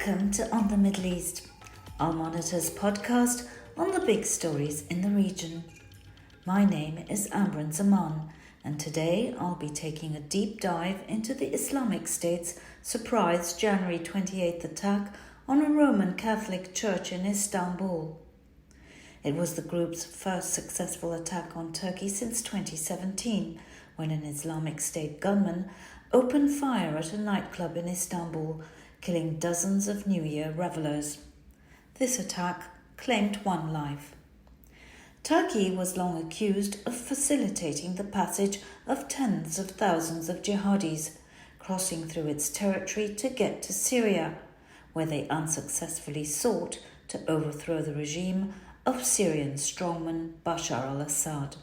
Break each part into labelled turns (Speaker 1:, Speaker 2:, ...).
Speaker 1: Welcome to On the Middle East, Al Monitor's podcast on the big stories in the region. My name is Aaron Zelin, and today I'll be taking a deep dive into the Islamic State's surprise January 28th attack on a Roman Catholic church in Istanbul. It was the group's first successful attack on Turkey since 2017, when an Islamic State gunman opened fire at a nightclub in Istanbul, killing dozens of New Year revelers. This attack claimed one life. Turkey was long accused of facilitating the passage of tens of thousands of jihadis, crossing through its territory to get to Syria, where they unsuccessfully sought to overthrow the regime of Syrian strongman Bashar al-Assad.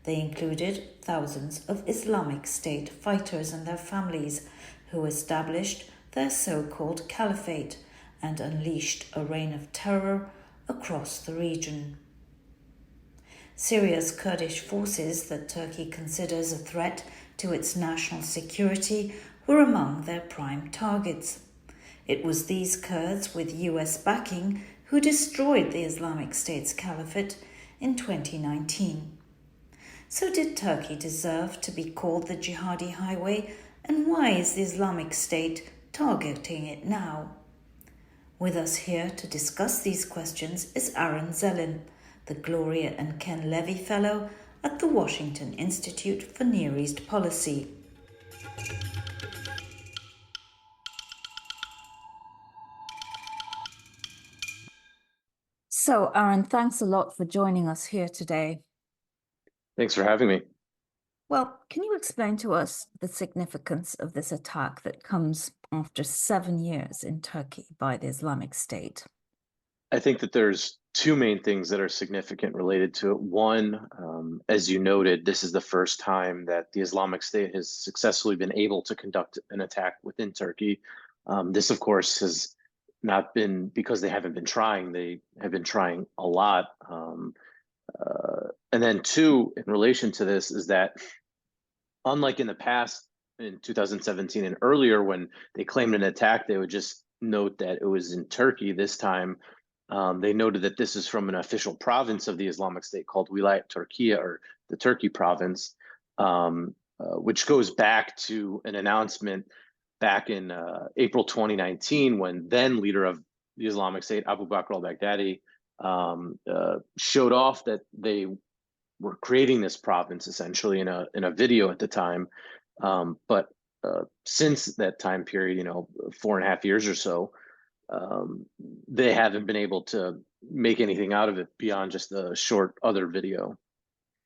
Speaker 1: They included thousands of Islamic State fighters and their families who established their so-called caliphate and unleashed a reign of terror across the region. Syria's Kurdish forces that Turkey considers a threat to its national security were among their prime targets. It was these Kurds with US backing who destroyed the Islamic State's caliphate in 2019. So did Turkey deserve to be called the jihadi highway, and why is the Islamic State targeting it now? With us here to discuss these questions is Aaron Zelin, the Gloria and Ken Levy Fellow at the Washington Institute for Near East Policy. So, Aaron, thanks a lot for joining us here today.
Speaker 2: Thanks for having me.
Speaker 1: Well, can you explain to us the significance of this attack that comes after 7 years in Turkey by the Islamic State?
Speaker 2: I think that there's two main things that are significant related to it. One, as you noted, this is the first time that the Islamic State has successfully been able to conduct an attack within Turkey. This, of course, has not been because they haven't been trying. They have been trying a lot. And then two, in relation to this, is that unlike in the past, in 2017 and earlier, when they claimed an attack, they would just note that it was in Turkey. This time, they noted that this is from an official province of the Islamic State called Wilayat al Turkiya, or the Turkey province, which goes back to an announcement back in April 2019, when then leader of the Islamic State, Abu Bakr al-Baghdadi, showed off that they were creating this province essentially in a video at the time. But since that time period, 4.5 years or so, they haven't been able to make anything out of it beyond just a short other video.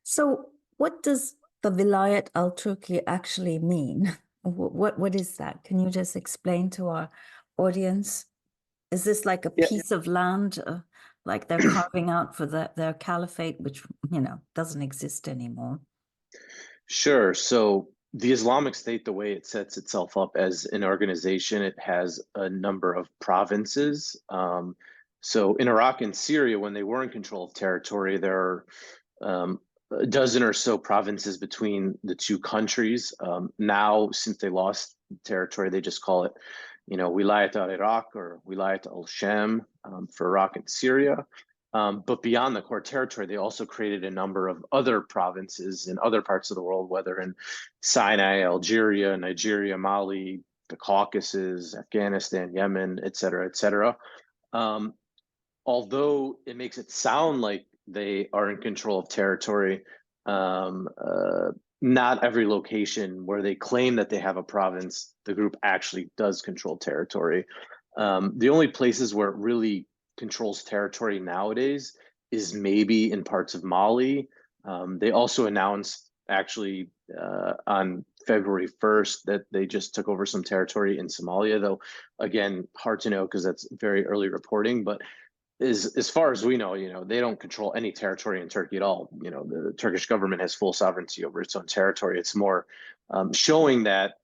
Speaker 1: So what does the Wilayat al Turkiya actually mean? What is that? Can you just explain to our audience? Is this like a piece of land, like they're carving out for their caliphate, which, doesn't exist anymore?
Speaker 2: Sure. So the Islamic State, the way it sets itself up as an organization, it has a number of provinces. So in Iraq and Syria, when they were in control of territory, there are a dozen or so provinces between the two countries. Now, since they lost territory, they just call it, Wilayat al-Iraq or Wilayat al-Sham for Iraq and Syria. But beyond the core territory, they also created a number of other provinces in other parts of the world, whether in Sinai, Algeria, Nigeria, Mali, the Caucasus, Afghanistan, Yemen, et cetera, et cetera. Although it makes it sound like they are in control of territory, not every location where they claim that they have a province, the group actually does control territory. The only places where it really controls territory nowadays is maybe in parts of Mali. They also announced actually on February 1st that they just took over some territory in Somalia, though again, hard to know because that's very early reporting. But as far as we know, they don't control any territory in Turkey at all. The Turkish government has full sovereignty over its own territory. It's more showing that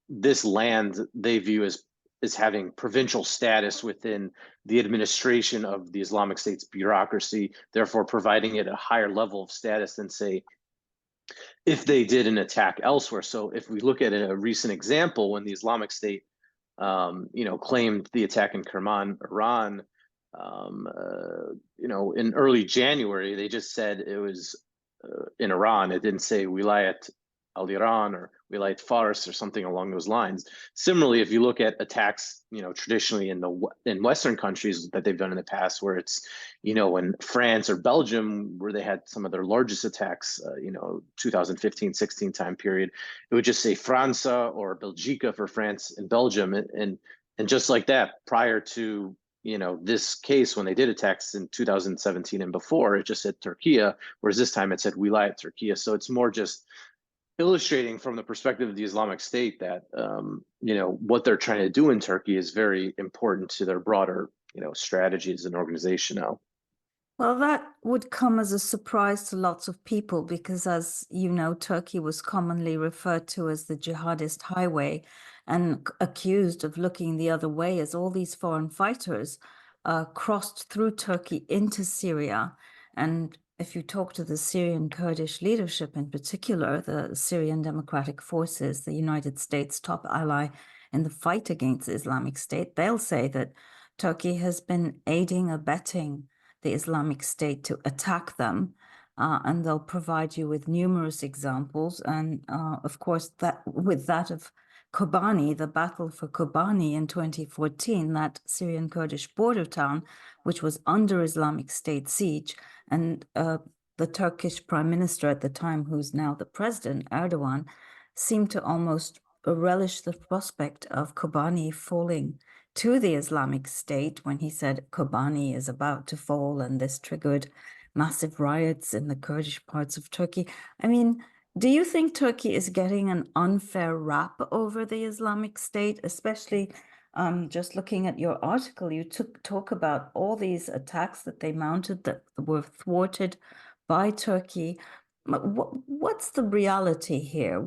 Speaker 2: this land they view as having provincial status within the administration of the Islamic State's bureaucracy, therefore providing it a higher level of status than, say, if they did an attack elsewhere. So if we look at a recent example, when the Islamic State claimed the attack in Kerman, Iran, in early January. They just said it was in Iran. It didn't say Wilayat al Iran or Wilayat Fars or something along those lines. Similarly, if you look at attacks, traditionally in Western countries that they've done in the past, where it's, in France or Belgium, where they had some of their largest attacks, 2015-16 time period, it would just say França or Belgica for France and Belgium, and just like that, prior to this case, when they did attacks in 2017 and before, it just said Turkiya, whereas this time it said Wilayat Turkiya. So it's more just illustrating from the perspective of the Islamic State that what they're trying to do in Turkey is very important to their broader strategy as an organization now.
Speaker 1: Well, that would come as a surprise to lots of people because, as you know, Turkey was commonly referred to as the jihadist highway and accused of looking the other way as all these foreign fighters crossed through Turkey into Syria. And if you talk to the Syrian Kurdish leadership in particular, the Syrian Democratic Forces, the United States' top ally in the fight against the Islamic State, they'll say that Turkey has been aiding, abetting the Islamic State to attack them, and they'll provide you with numerous examples. And of course, that of Kobani, the battle for Kobani in 2014, that Syrian Kurdish border town, which was under Islamic State siege, and the Turkish prime minister at the time, who's now the president, Erdogan, seemed to almost relish the prospect of Kobani falling to the Islamic State when he said Kobani is about to fall, and this triggered massive riots in the Kurdish parts of Turkey. I mean, do you think Turkey is getting an unfair rap over the Islamic State, especially just looking at your article? You talk about all these attacks that they mounted that were thwarted by Turkey. What's the reality here?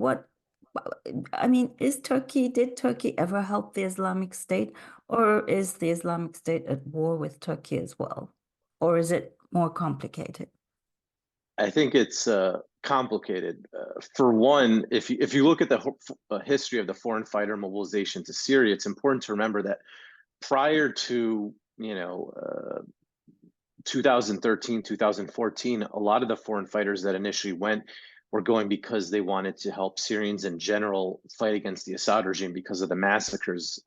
Speaker 1: Did Turkey ever help the Islamic State, or is the Islamic State at war with Turkey as well? Or is it more complicated?
Speaker 2: I think it's complicated. For one, if you look at the history of the foreign fighter mobilization to Syria, it's important to remember that prior to 2013, 2014, a lot of the foreign fighters that initially went were going because they wanted to help Syrians in general fight against the Assad regime because of the massacres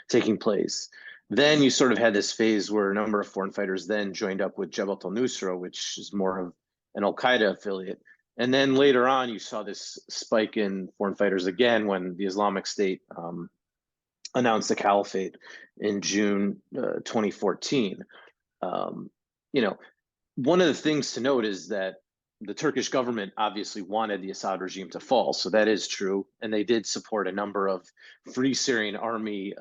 Speaker 2: taking place. Then you sort of had this phase where a number of foreign fighters then joined up with Jabhat al-Nusra, which is more of an al-Qaeda affiliate. And then later on, you saw this spike in foreign fighters again when the Islamic State announced the caliphate in June 2014. One of the things to note is that the Turkish government obviously wanted the Assad regime to fall. So that is true. And they did support a number of Free Syrian Army,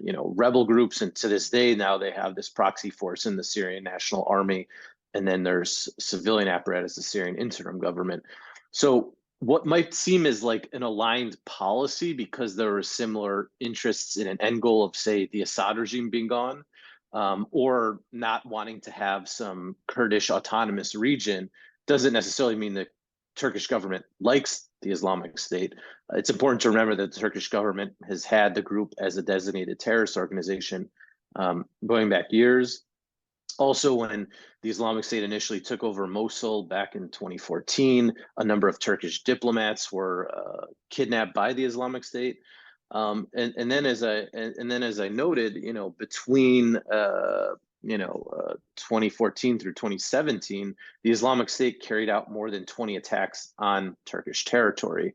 Speaker 2: rebel groups. And to this day, now they have this proxy force in the Syrian National Army. And then there's civilian apparatus, the Syrian interim government. So what might seem as like an aligned policy because there are similar interests in an end goal of, say, the Assad regime being gone, or not wanting to have some Kurdish autonomous region, doesn't necessarily mean the Turkish government likes the Islamic State. It's important to remember that the Turkish government has had the group as a designated terrorist organization going back years. Also, when the Islamic State initially took over Mosul back in 2014, a number of Turkish diplomats were kidnapped by the Islamic State. And then as I noted, between 2014 through 2017, the Islamic State carried out more than 20 attacks on Turkish territory.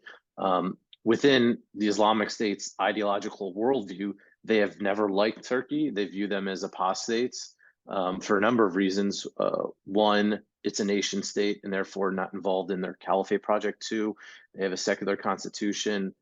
Speaker 2: Within the Islamic State's ideological worldview, they have never liked Turkey. They view them as apostates for a number of reasons. One, it's a nation state and therefore not involved in their caliphate project. Two, they have a secular constitution.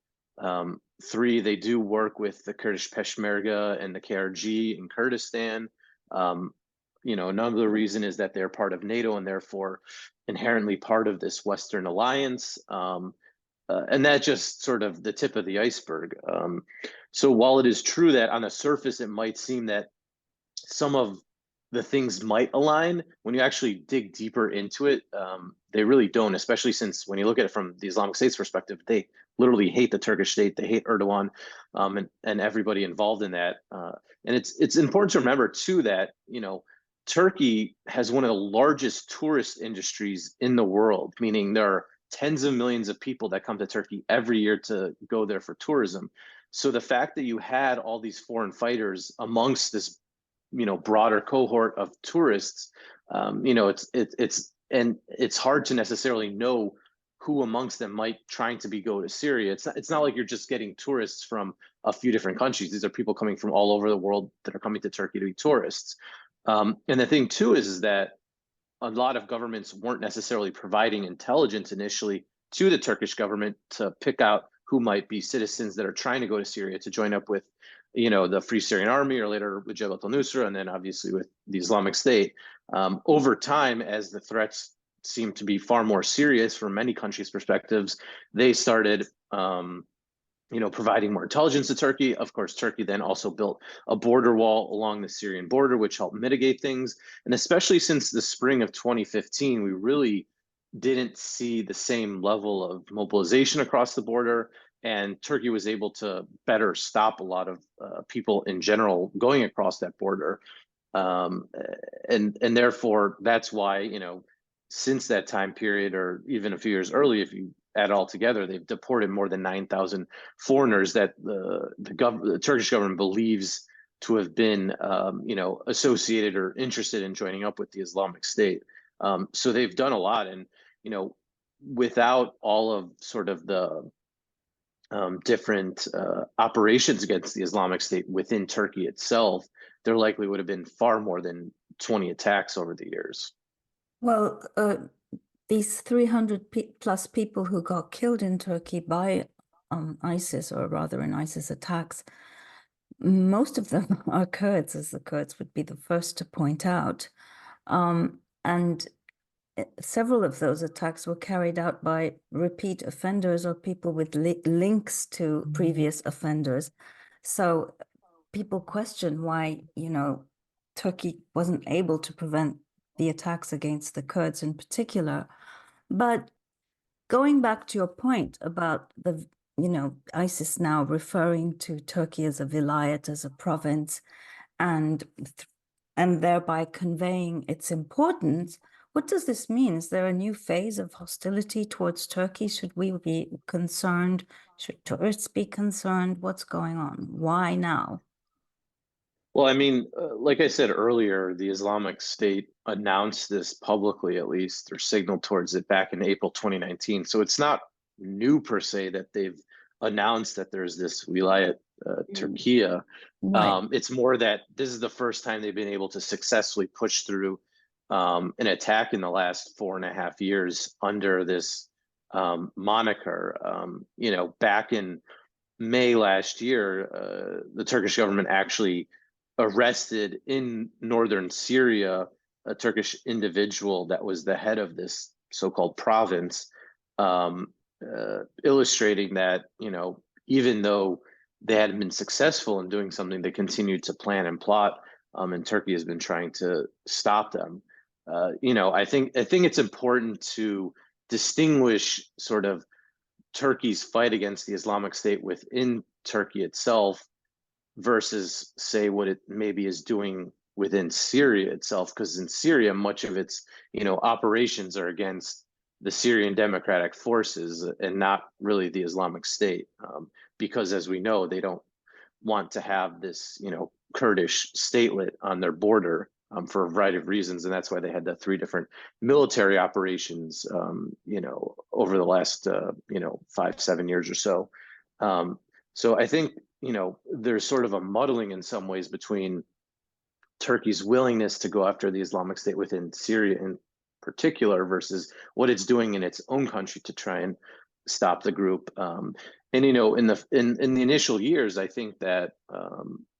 Speaker 2: Three, they do work with the Kurdish Peshmerga and the KRG in Kurdistan. Another reason is that they're part of NATO and therefore inherently part of this Western alliance. And that's just sort of the tip of the iceberg. So while it is true that on the surface, it might seem that some of the things might align, when you actually dig deeper into it, they really don't, especially since when you look at it from the Islamic State's perspective, they literally hate the Turkish state, they hate Erdogan, and everybody involved in that. And it's important to remember too that, Turkey has one of the largest tourist industries in the world, meaning there are tens of millions of people that come to Turkey every year to go there for tourism. So the fact that you had all these foreign fighters amongst this, broader cohort of tourists, it's hard to necessarily know who amongst them might trying to go to Syria. It's not like you're just getting tourists from a few different countries. These are people coming from all over the world that are coming to Turkey to be tourists. And the thing too is that a lot of governments weren't necessarily providing intelligence initially to the Turkish government to pick out who might be citizens that are trying to go to Syria to join up with, the Free Syrian Army, or later with Jabhat al-Nusra, and then obviously with the Islamic State. Over time, as the threats seemed to be far more serious from many countries' perspectives, they started providing more intelligence to Turkey. Of course, Turkey then also built a border wall along the Syrian border, which helped mitigate things. And especially since the spring of 2015, we really didn't see the same level of mobilization across the border. And Turkey was able to better stop a lot of people in general going across that border. And therefore, that's why, since that time period, or even a few years early, if you add it all together, they've deported more than 9,000 foreigners that the Turkish government believes to have been, associated or interested in joining up with the Islamic State. So they've done a lot, and without all of sort of the different operations against the Islamic State within Turkey itself, there likely would have been far more than 20 attacks over the years.
Speaker 1: Well, these 300 plus people who got killed in Turkey by ISIS, or rather in ISIS attacks, most of them are Kurds, as the Kurds would be the first to point out. And several of those attacks were carried out by repeat offenders or people with links to previous offenders. So people question why, Turkey wasn't able to prevent the attacks against the Kurds in particular. But going back to your point about the, ISIS now referring to Turkey as a vilayat, as a province, and thereby conveying its importance, what does this mean? Is there a new phase of hostility towards Turkey? Should we be concerned? Should tourists be concerned? What's going on? Why now?
Speaker 2: Well, I mean, like I said earlier, the Islamic State announced this publicly, at least, or signaled towards it back in April 2019. So it's not new per se that they've announced that there's this Wilayat Turkiya.
Speaker 1: Right.
Speaker 2: It's more that this is the first time they've been able to successfully push through an attack in the last 4.5 years under this moniker. Back in May last year, the Turkish government actually arrested in northern Syria a Turkish individual that was the head of this so-called province, illustrating that, even though they hadn't been successful in doing something, they continued to plan and plot, and Turkey has been trying to stop them. I think it's important to distinguish sort of Turkey's fight against the Islamic State within Turkey itself versus, say, what it maybe is doing within Syria itself, because in Syria, much of its, operations are against the Syrian Democratic Forces and not really the Islamic State, because as we know, they don't want to have this, Kurdish statelet on their border, for a variety of reasons, and that's why they had the 3 different military operations, over the last, 5-7 years or so. So I think, there's sort of a muddling in some ways between Turkey's willingness to go after the Islamic State within Syria in particular versus what it's doing in its own country to try and stop the group. And in the initial years, I think that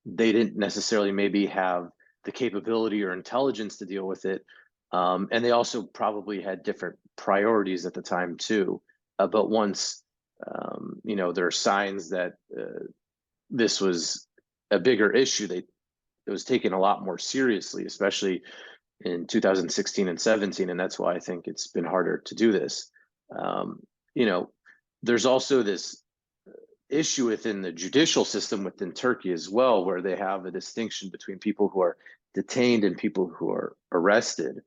Speaker 2: they didn't necessarily maybe have the capability or intelligence to deal with it, and they also probably had different priorities at the time too. But once there are signs that this was a bigger issue, they it was taken a lot more seriously, especially in 2016 and 17, and that's why I think it's been harder to do this. Um, you know, there's also this issue within the judicial system within Turkey as well, where they have a distinction between people who are detained and people who are arrested.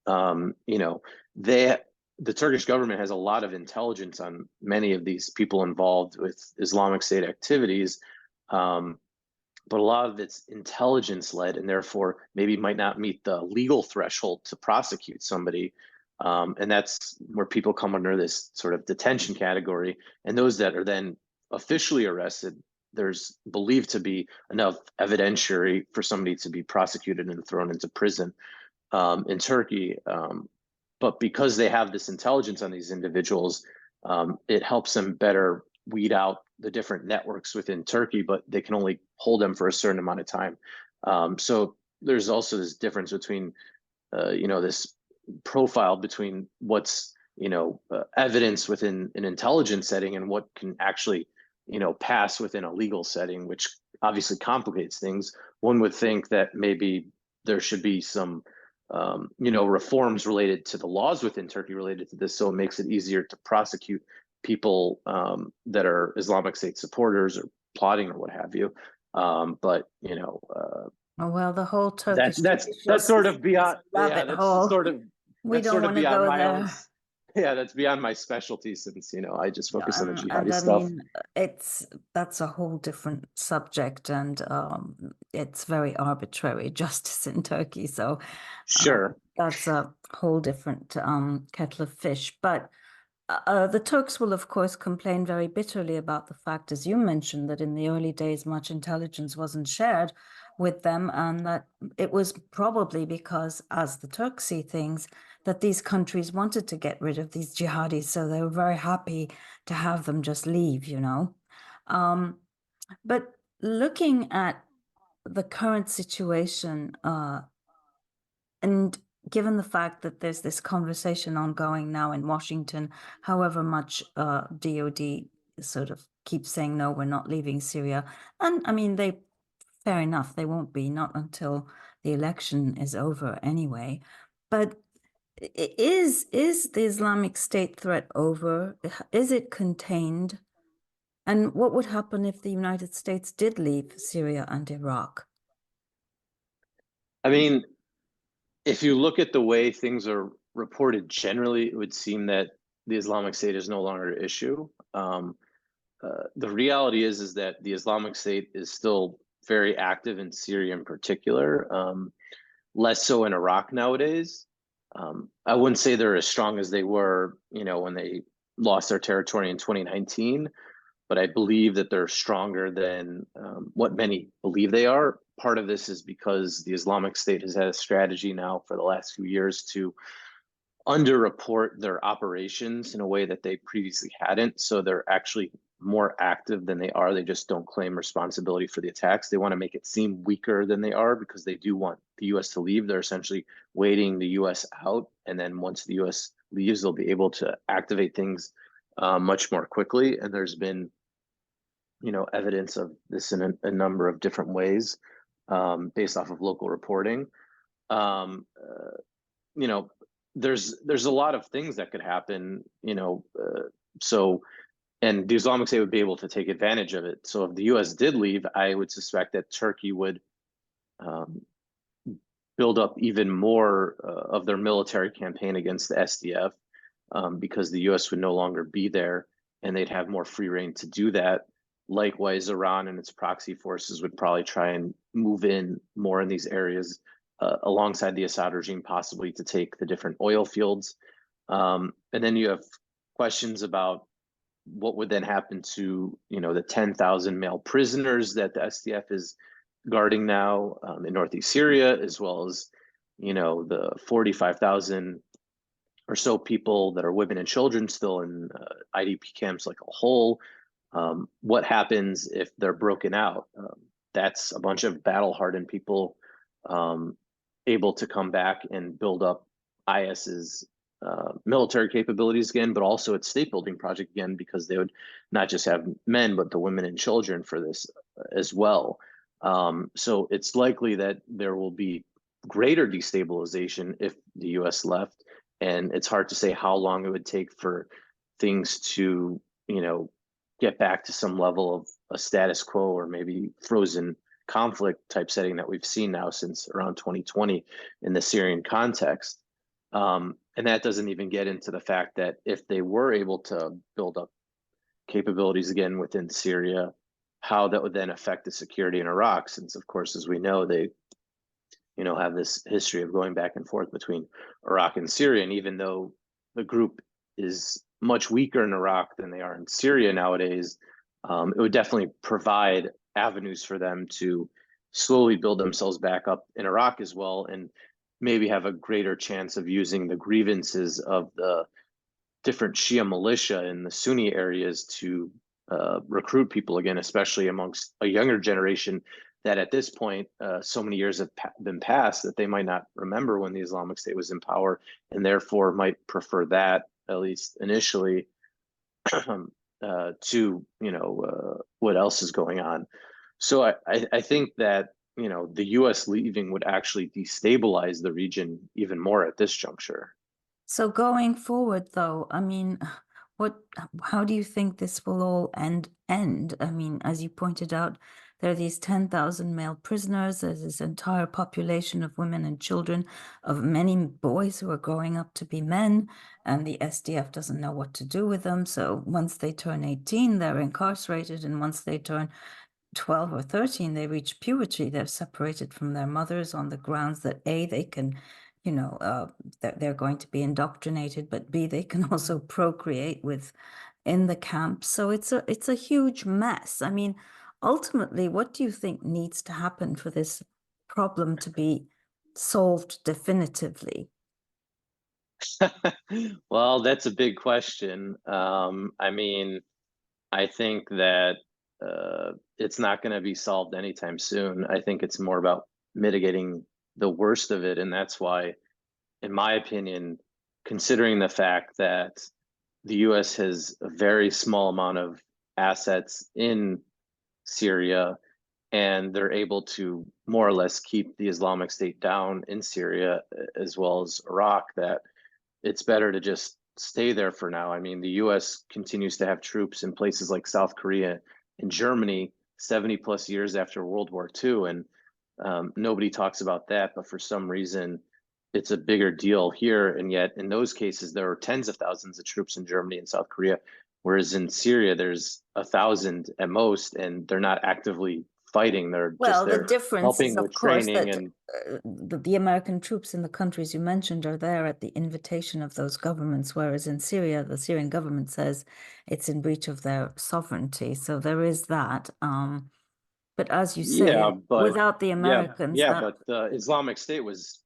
Speaker 2: You know, the Turkish government has a lot of intelligence on many of these people involved with Islamic State activities, but a lot of it's intelligence led, and therefore maybe might not meet the legal threshold to prosecute somebody. And that's where people come under this sort of detention category, and those that are then officially arrested, there's believed to be enough evidentiary for somebody to be prosecuted and thrown into prison in Turkey. But because they have this intelligence on these individuals, it helps them better weed out the different networks within Turkey, but they can only hold them for a certain amount of time. So there's also this difference between, you know, this profile between what's, you know, evidence within an intelligence setting and what can actually, you know, pass within a legal setting, which obviously complicates things. One would think that maybe there should be some, you know, reforms related to the laws within Turkey related to this, so it makes it easier to prosecute people that are Islamic State supporters or plotting or what have you. But you know,
Speaker 1: Oh, well, the whole
Speaker 2: that
Speaker 1: Turkish judicial
Speaker 2: that's sort of
Speaker 1: system is
Speaker 2: beyond.
Speaker 1: a
Speaker 2: Yeah,
Speaker 1: rabbit hole. We
Speaker 2: that's
Speaker 1: don't
Speaker 2: sort of
Speaker 1: want to
Speaker 2: beyond
Speaker 1: go
Speaker 2: my own.
Speaker 1: there.
Speaker 2: Yeah, that's beyond my specialty, since you know I just
Speaker 1: Yeah,
Speaker 2: focus on the
Speaker 1: and
Speaker 2: jihadi
Speaker 1: I
Speaker 2: stuff.
Speaker 1: mean, that's a whole different subject, and it's very arbitrary justice in Turkey. So
Speaker 2: Sure.
Speaker 1: that's a whole different kettle of fish. But the Turks will, of course, complain very bitterly about the fact, as you mentioned, that in the early days much intelligence wasn't shared with them, and that it was probably because, as the Turks see things, that these countries wanted to get rid of these jihadis, so they were very happy to have them just leave, you know. But looking at the current situation, and given the fact that there's this conversation ongoing now in Washington, however much DOD sort of keeps saying, no, we're not leaving Syria. And I mean, fair enough, they won't be, not until the election is over anyway. But is the Islamic State threat over? Is it contained? And what would happen if the United States did leave Syria and Iraq?
Speaker 2: I mean, if you look at the way things are reported generally, it would seem that the Islamic State is no longer an issue. The reality is that the Islamic State is still very active in Syria in particular, less so in Iraq nowadays. I wouldn't say they're as strong as they were, you know, when they lost their territory in 2019, but I believe that they're stronger than what many believe they are. Part of this is because the Islamic State has had a strategy now for the last few years to underreport their operations in a way that they previously hadn't. So they're actually more active than they are. They just don't claim responsibility for the attacks. They want to make it seem weaker than they are because they do want the US to leave. They're essentially waiting the US out. And then once the US leaves, they'll be able to activate things much more quickly. And there's been, you know, evidence of this in a number of different ways based off of local reporting. You know, there's a lot of things that could happen, you know, so, and the Islamic State would be able to take advantage of it. So if the US did leave, I would suspect that Turkey would build up even more of their military campaign against the SDF because the US would no longer be there and they'd have more free reign to do that. Likewise, Iran and its proxy forces would probably try and move in more in these areas alongside the Assad regime, possibly to take the different oil fields. And then you have questions about what would then happen to, you know, the 10,000 male prisoners that the SDF is guarding now in Northeast Syria, as well as, you know, the 45,000 or so people that are women and children still in IDP camps like a whole. What happens if they're broken out? That's a bunch of battle-hardened people able to come back and build up IS's military capabilities again, but also its state building project again, because they would not just have men, but the women and children for this as well. So it's likely that there will be greater destabilization if the US left. And it's hard to say how long it would take for things to, get back to some level of a status quo or maybe frozen conflict type setting that we've seen now since around 2020 in the Syrian context. And that doesn't even get into the fact that if they were able to build up capabilities again within Syria, how that would then affect the security in Iraq, since of course, as we know, they have this history of going back and forth between Iraq and Syria. And even though the group is much weaker in Iraq than they are in Syria nowadays, it would definitely provide avenues for them to slowly build themselves back up in Iraq as well, and maybe have a greater chance of using the grievances of the different Shia militia in the Sunni areas to recruit people again, especially amongst a younger generation that at this point, so many years have been passed that they might not remember when the Islamic State was in power, and therefore might prefer that, at least initially, to what else is going on. So I think that the U.S. leaving would actually destabilize the region even more at this juncture.
Speaker 1: So going forward, though, I mean, how do you think this will all end? I mean, as you pointed out, there are these 10,000 male prisoners. There's this entire population of women and children, of many boys who are growing up to be men, and the SDF doesn't know what to do with them. So once they turn 18, they're incarcerated, and once they turn 12 or 13, they reach puberty. They're separated from their mothers on the grounds that A, they can, that they're going to be indoctrinated, but B, they can also procreate in the camp. So it's a huge mess. I mean, ultimately, what do you think needs to happen for this problem to be solved definitively?
Speaker 2: Well, that's a big question. I mean, I think that it's not going to be solved anytime soon. I think it's more about mitigating the worst of it. And that's why, in my opinion, considering the fact that the US has a very small amount of assets in Syria, and they're able to more or less keep the Islamic State down in Syria as well as Iraq, that it's better to just stay there for now. I mean, the US continues to have troops in places like South Korea and Germany 70 plus years after World War II. And nobody talks about that, but for some reason, it's a bigger deal here. And yet, in those cases, there are tens of thousands of troops in Germany and South Korea, whereas in Syria, there's 1,000 at most, and they're not actively fighting. They're
Speaker 1: Well,
Speaker 2: just
Speaker 1: the
Speaker 2: there
Speaker 1: difference is,
Speaker 2: helping with
Speaker 1: of course,
Speaker 2: training
Speaker 1: that
Speaker 2: and
Speaker 1: the American troops in the countries you mentioned are there at the invitation of those governments, whereas in Syria, the Syrian government says it's in breach of their sovereignty. So there is that. But as you
Speaker 2: yeah,
Speaker 1: say,
Speaker 2: but
Speaker 1: without the Americans,
Speaker 2: yeah,
Speaker 1: that
Speaker 2: but the Islamic State was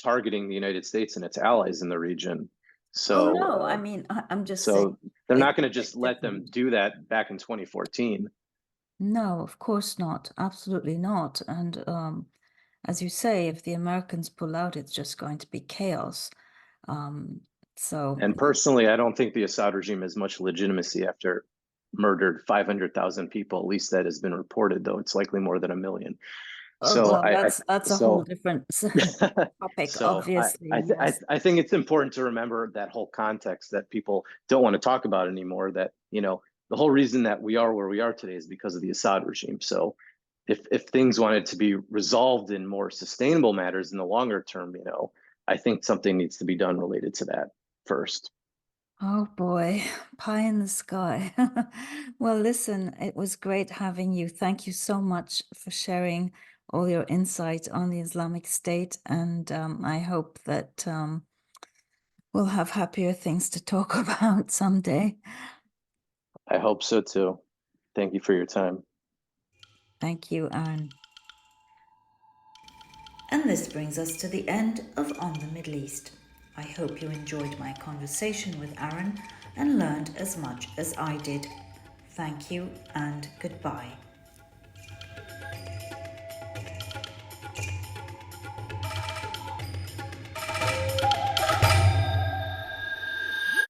Speaker 2: targeting the United States and its allies in the region.
Speaker 1: oh
Speaker 2: So,
Speaker 1: no, I mean, I'm just saying
Speaker 2: so they're
Speaker 1: it's
Speaker 2: not going
Speaker 1: a
Speaker 2: to
Speaker 1: bit
Speaker 2: just let them
Speaker 1: different.
Speaker 2: do that back in 2014.
Speaker 1: No, of course not. Absolutely not. And as you say, if the Americans pull out, it's just going to be chaos. Um, so,
Speaker 2: And personally, I don't think the Assad regime has much legitimacy after murdered 500,000 people. At least that has been reported, though it's likely more than a million.
Speaker 1: oh,
Speaker 2: So
Speaker 1: well, that's a whole
Speaker 2: so
Speaker 1: different topic,
Speaker 2: so
Speaker 1: obviously. Yes.
Speaker 2: I think it's important to remember that whole context that people don't want to talk about anymore. That the whole reason that we are where we are today is because of the Assad regime. So if things wanted to be resolved in more sustainable matters in the longer term, I think something needs to be done related to that first.
Speaker 1: Oh boy, pie in the sky. Well, listen, it was great having you. Thank you so much for sharing all your insight on the Islamic State, and I hope that we'll have happier things to talk about someday.
Speaker 2: I hope so too. Thank you for your time.
Speaker 1: Thank you, Aaron. And this brings us to the end of On the Middle East. I hope you enjoyed my conversation with Aaron and learned as much as I did. Thank you and goodbye.